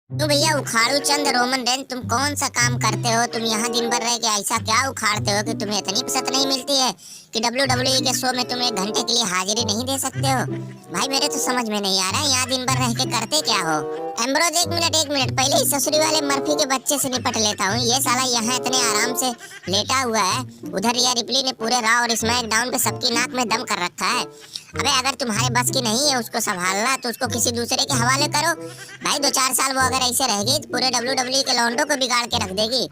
तो भैया उखाड़ू चंद Roman Reigns, तुम कौन सा काम करते हो? तुम यहाँ दिन भर रह के ऐसा क्या उखाड़ते हो कि तुम्हें इतनी फुर्सत नहीं मिलती है कि WWE के शो में तुम 1 घंटे के लिए हाजिरी नहीं दे सकते हो? भाई मेरे तो समझ में नहीं आ रहा है, यहाँ दिन भर रह के करते क्या हो? एम्ब्रोज एक मिनट पहले इस ससुरी वाले मर्फी के बच्चे से निपट लेता हूँ। ये साला यहाँ इतने आराम से लेटा हुआ है, उधर रिया रिप्ली ने पूरे रॉ और स्मैकडाउन पे सबकी नाक में दम कर रखा है। अबे अगर तुम्हारे बस की नहीं है उसको संभालना तो उसको किसी दूसरे के हवाले करो। भाई 2-4 साल वो अगर ऐसे रहेगी तो पूरे WWE के लौंडों को बिगाड़ के रख देगी।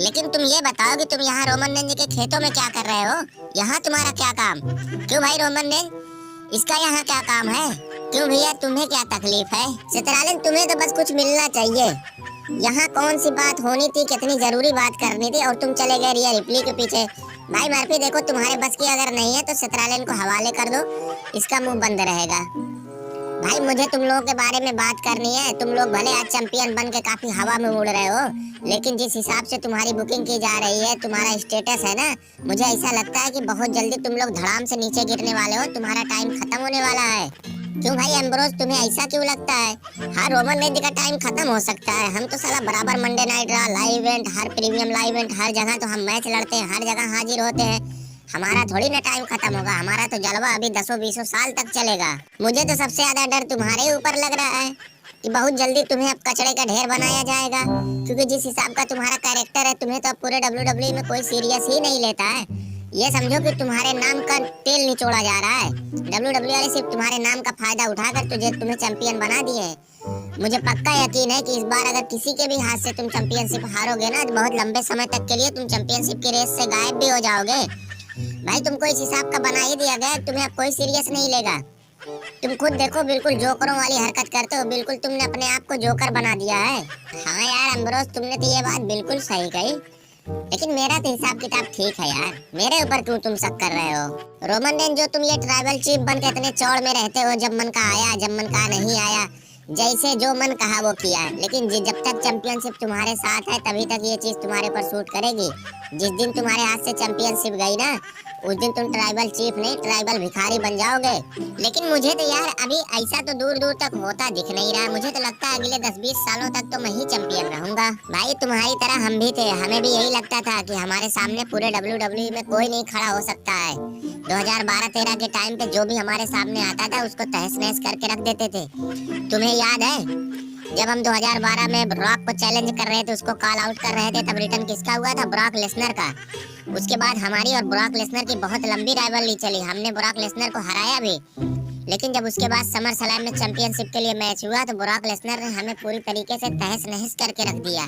लेकिन तुम ये बताओ कि तुम यहाँ रोमन रेंज के खेतों में क्या कर रहे हो? यहाँ तुम्हारा क्या काम? क्यों भाई रोमन रेंज, इसका यहाँ क्या काम है? क्यों भैया तुम्हें क्या तकलीफ है? चित्रालन तुम्हें तो बस कुछ मिलना चाहिए। यहाँ कौन सी बात होनी थी, कितनी जरूरी बात करनी थी और तुम चले गए रिया रिप्ली के पीछे। भाई मर्फी देखो, तुम्हारे बस की अगर नहीं है तो चित्रालन को हवाले कर दो, इसका मुंह बंद रहेगा। भाई मुझे तुम लोगों के बारे में बात करनी है। तुम लोग भले आज चैंपियन बन के काफी हवा में उड़ रहे हो, लेकिन जिस हिसाब से तुम्हारी बुकिंग की जा रही है, तुम्हारा स्टेटस है ना, मुझे ऐसा लगता है कि बहुत जल्दी तुम लोग धड़ाम से नीचे गिरने वाले हो, तुम्हारा टाइम खत्म होने वाला है। क्यों भाई एम्ब्रोज, तुम्हें ऐसा क्यों लगता है? हाँ रोमन रेंज का टाइम खत्म हो सकता है, हम तो साला बराबर Monday night Raw live event, हर प्रीमियम लाइव इवेंट, हर जगह तो हम मैच लड़ते हैं, हर जगह हाजिर होते हैं। हमारा थोड़ी ना टाइम खत्म होगा, हमारा तो जलवा अभी 10-20 साल तक चलेगा। मुझे तो सबसे ज्यादा डर तुम्हारे ऊपर लग रहा है कि बहुत जल्दी तुम्हें अब कचड़े का ढेर बनाया जाएगा, क्योंकि जिस हिसाब का तुम्हारा कैरेक्टर है, तुम्हें तो अब पूरे WWE में कोई सीरियस ही नहीं लेता है। ये समझो कि तुम्हारे नाम का तेल निचोड़ा जा रहा है। WWE वाले सिर्फ तुम्हारे नाम का फायदा उठाकर तुम्हें चैंपियन बना दिए हैं। मुझे पक्का यकीन है कि इस बार अगर किसी के भी हाथ से तुम चैंपियनशिप हारोगे ना, तो बहुत लंबे समय तक के लिए तुम चैंपियनशिप की रेस से गायब भी हो जाओगे। भाई तुमको इस हिसाब का बना ही दिया गया, तुम्हें अब कोई सीरियस नहीं लेगा। तुम खुद देखो, बिल्कुल जोकरों वाली हरकत करते हो, बिल्कुल तुमने अपने आप को जोकर बना दिया है। हाँ यार एम्ब्रोज, तुमने तो ये बात बिल्कुल सही कही, लेकिन मेरा तो हिसाब किताब ठीक है यार। मेरे ऊपर क्यों तुम शक कर रहे हो? रोमन रेंज, जो तुम ये ट्राइबल चीफ बन के इतने चौड़ में रहते हो, जब मन का आया जब मन का नहीं आया, जैसे जो मन कहा वो किया, लेकिन जब तक चैंपियनशिप तुम्हारे साथ है तभी तक ये चीज तुम्हारे ऊपर सूट करेगी। जिस दिन तुम्हारे हाथ से चैंपियनशिप गई ना, उस दिन तुम ट्राइबल चीफ नहीं ट्राइबल भिखारी बन जाओगे। लेकिन मुझे तो यार अभी ऐसा तो दूर दूर तक होता दिख नहीं रहा। मुझे तो लगता है अगले 10-20 सालों तक तो मैं ही चैंपियन रहूंगा। भाई तुम्हारी तरह हम भी थे, हमें भी यही लगता था कि हमारे सामने पूरे WWE में कोई नहीं खड़ा हो सकता है। 2012-13 के टाइम पे जो भी हमारे सामने आता था उसको तहस नहस करके रख देते थे। तुम्हें याद है जब हम 2012 में ब्रॉक को चैलेंज कर रहे थे, उसको कॉल आउट कर रहे थे, तब रिटर्न किसका हुआ था? ब्रॉक लेसनर का। उसके बाद हमारी और ब्रॉक लेसनर की बहुत लंबी राइवलरी चली, हमने ब्रॉक लेसनर को हराया भी। लेकिन जब उसके बाद समर स्लैम में चैंपियनशिप के लिए मैच हुआ तो ब्रॉक लेसनर ने हमें पूरी तरीके से तहस नहस करके रख दिया।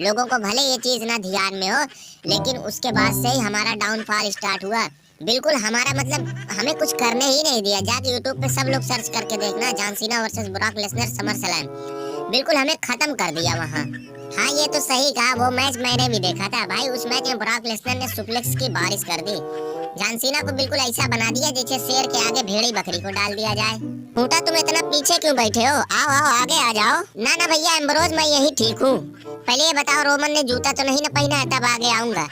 लोगों को भले ये चीज ना ध्यान में हो, लेकिन उसके बाद से ही हमारा डाउनफॉल स्टार्ट हुआ। बिल्कुल हमारा मतलब हमें कुछ करने ही नहीं दिया। जाके यूट्यूब पे सब लोग सर्च करके देखना, John Cena versus Brock Lesnar summer slam, बिल्कुल हमें खत्म कर दिया वहाँ। हाँ ये तो सही कहा, वो मैच मैंने भी देखा था भाई। उस मैच में ब्रॉक लेसनर ने सुप्लेक्स की बारिश कर दी। जॉन सीना को बिल्कुल ऐसा बना दिया जैसे शेर के आगे भेड़ी बकरी को डाल दिया जाए। फूटा तुम इतना पीछे क्यों बैठे हो? आओ आओ आगे आ जाओ। ना ना भैया एम्ब्रोज, मैं यही ठीक हूँ। पहले ये बताओ रोमन ने जूता तो नहीं ना पहना है, तब आगे आऊंगा।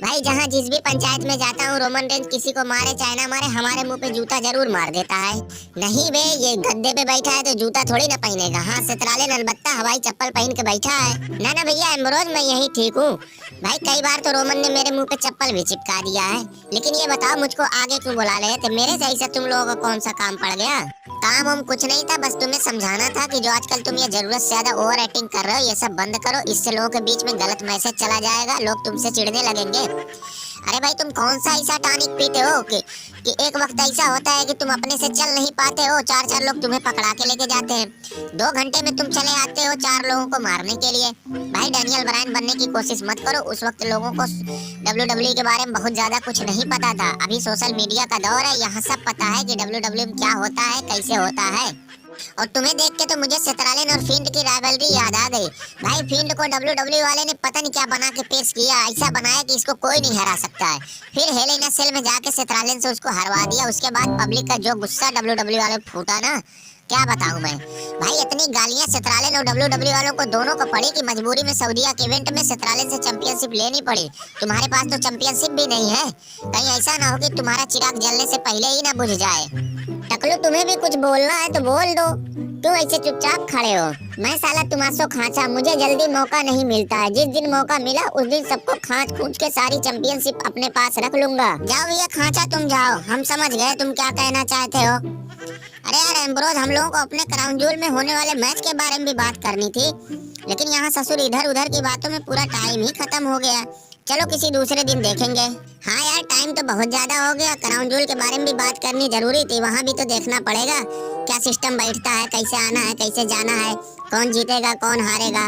भाई जहाँ जिस भी पंचायत में जाता हूँ, रोमन रेंज किसी को मारे चाहे ना मारे, हमारे मुंह पे जूता जरूर मार देता है। नहीं बे, ये गद्दे पे बैठा है तो जूता थोड़ी ना पहनेगा। हाँ सित्राले अलबत्ता हवाई चप्पल पहन के बैठा है। ना ना भैया एम्ब्रोज, मैं यही ठीक हूँ। भाई कई बार तो रोमन ने मेरे मुंह पे चप्पल भी चिपका दिया है। लेकिन ये बताओ मुझको आगे क्यों बुला रहे थे? मेरे से ऐसा तुम लोगों को कौन सा काम पड़ गया? काम हम कुछ नहीं था, बस तुम्हें समझाना था कि जो आजकल तुम ये जरूरत से ज्यादा ओवर एक्टिंग कर रहे हो, ये सब बंद करो। इससे लोगों के बीच में गलत मैसेज चला जाएगा, लोग तुमसे चिढ़ने लगेंगे। अरे भाई तुम कौन सा ऐसा टॉनिक पीते हो कि एक वक्त ऐसा होता है कि तुम अपने से चल नहीं पाते हो, 4-4 लोग तुम्हें पकड़ा के लेके जाते हैं। 2 घंटे में तुम चले आते हो 4 लोगों को मारने के लिए। भाई डैनियल ब्रायन बनने की कोशिश मत करो। उस वक्त लोगों को WWE के बारे में बहुत ज्यादा कुछ नहीं पता था। अभी सोशल मीडिया का दौर है, यहाँ सब पता है कि WWE में क्या होता है, कैसे होता है। और तुम्हें देख के तो मुझे सेतरालिन और फिंड की राइवलरी याद आ गई। भाई फिंड को WWE वाले ने पता नहीं क्या बना के पेश किया, ऐसा बनाया कि इसको कोई नहीं हरा सकता है। फिर हेल इन अ सेल में जाके सेतरालिन से उसको हरवा दिया। उसके बाद पब्लिक का जो गुस्सा WWE वाले फूटा ना, क्या बताऊं मैं भाई, इतनी गालियां सतराले और डब्ल्यू वालों को दोनों को पड़ी कि मजबूरी में सऊदीया के इवेंट में सतराले से चैंपियनशिप लेनी पड़ी। तुम्हारे पास तो चैंपियनशिप भी नहीं है, कहीं ऐसा ना हो कि तुम्हारा चिराग जलने से पहले ही ना बुझ जाए। टकलू, तुम्हें भी कुछ बोलना है तो बोल दो, क्यों ऐसे चुपचाप खड़े हो? मैं साला तुमासो खांचा, मुझे जल्दी मौका नहीं मिलता है। जिस दिन मौका मिला उस दिन सबको खांच खूंच के सारी चैंपियनशिप अपने पास रख लूंगा। जाओ भैया खांचा, तुम जाओ, हम समझ गए तुम क्या कहना चाहते हो। अरे यार एम्ब्रोज, हम लोगों को अपने क्राउन जूल में होने वाले मैच के बारे में भी बात करनी थी, लेकिन यहाँ ससुर इधर उधर की बातों में पूरा टाइम ही खत्म हो गया। चलो किसी दूसरे दिन देखेंगे। हाँ यार, टाइम तो बहुत ज्यादा हो गया, क्राउन जूल के बारे में भी बात करनी जरूरी थी, वहाँ भी तो देखना पड़ेगा क्या सिस्टम बैठता है, कैसे आना है, कैसे जाना है, कौन जीतेगा कौन हारेगा।